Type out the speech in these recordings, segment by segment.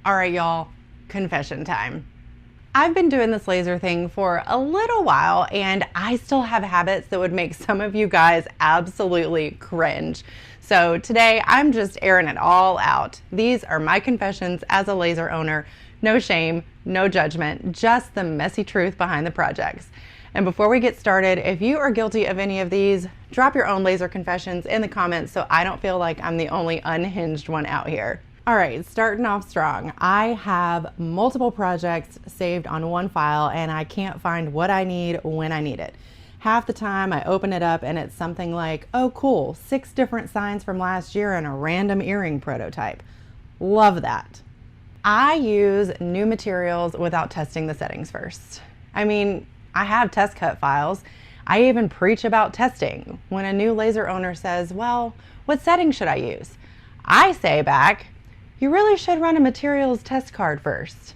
All right, y'all, confession time. I've been doing this laser thing for a little while and I still have habits that would make some of you guys absolutely cringe. So today I'm just airing it all out. These are my confessions as a laser owner. No shame, no judgment, just the messy truth behind the projects. And before we get started, if you are guilty of any of these, drop your own laser confessions in the comments so I don't feel like I'm the only unhinged one out here. All right, starting off strong. I have multiple projects saved on one file and I can't find what I need when I need it. Half the time I open it up and it's something like, oh cool, 6 different signs from last year and a random earring prototype. Love that. I use new materials without testing the settings first. I mean, I have test cut files. I even preach about testing. When a new laser owner says, well, what setting should I use? I say back, you really should run a materials test card first.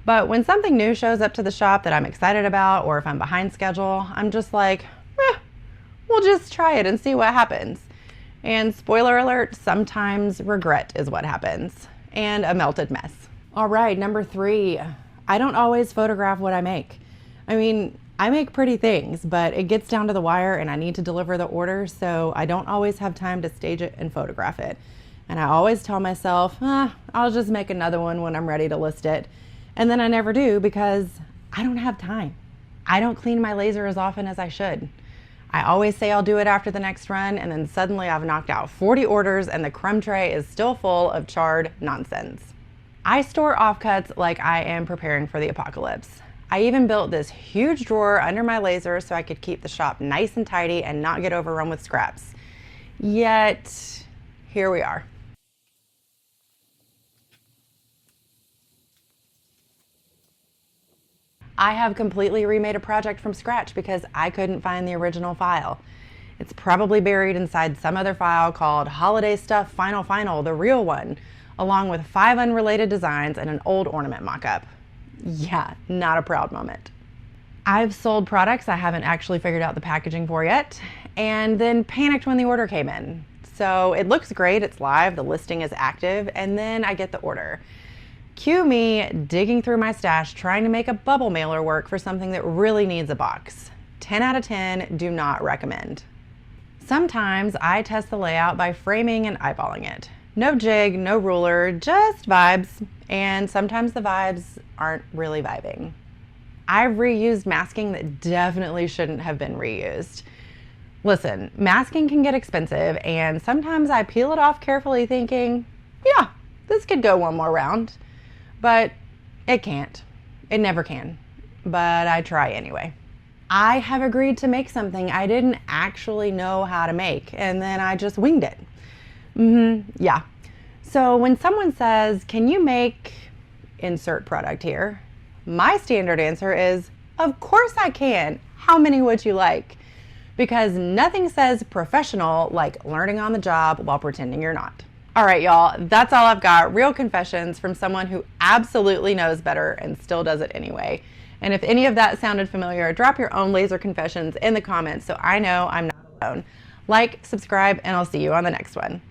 But when something new shows up to the shop that I'm excited about, or if I'm behind schedule, I'm just like, we'll just try it and see what happens. And spoiler alert, sometimes regret is what happens, and a melted mess. All right, number 3, I don't always photograph what I make. I mean, I make pretty things, but it gets down to the wire and I need to deliver the order, so I don't always have time to stage it and photograph it. And I always tell myself, I'll just make another one when I'm ready to list it. And then I never do because I don't have time. I don't clean my laser as often as I should. I always say I'll do it after the next run, and then suddenly I've knocked out 40 orders and the crumb tray is still full of charred nonsense. I store offcuts like I am preparing for the apocalypse. I even built this huge drawer under my laser so I could keep the shop nice and tidy and not get overrun with scraps. Yet, here we are. I have completely remade a project from scratch because I couldn't find the original file. It's probably buried inside some other file called Holiday Stuff Final, the real one, along with 5 unrelated designs and an old ornament mock-up. Yeah, not a proud moment. I've sold products I haven't actually figured out the packaging for yet, and then panicked when the order came in. So it looks great, it's live, the listing is active, and then I get the order. Cue me digging through my stash trying to make a bubble mailer work for something that really needs a box. 10 out of 10, do not recommend. Sometimes I test the layout by framing and eyeballing it. No jig, no ruler, just vibes, and sometimes the vibes aren't really vibing. I've reused masking that definitely shouldn't have been reused. Listen, masking can get expensive, and sometimes I peel it off carefully thinking, yeah, this could go one more round. But it can't. It never can. But I try anyway. I have agreed to make something I didn't actually know how to make, and then I just winged it. Yeah. So when someone says, can you make insert product here? My standard answer is, of course I can. How many would you like? Because nothing says professional like learning on the job while pretending you're not. All right, y'all, that's all I've got. Real confessions from someone who absolutely knows better and still does it anyway. And if any of that sounded familiar, drop your own laser confessions in the comments so I know I'm not alone. Like, subscribe, and I'll see you on the next one.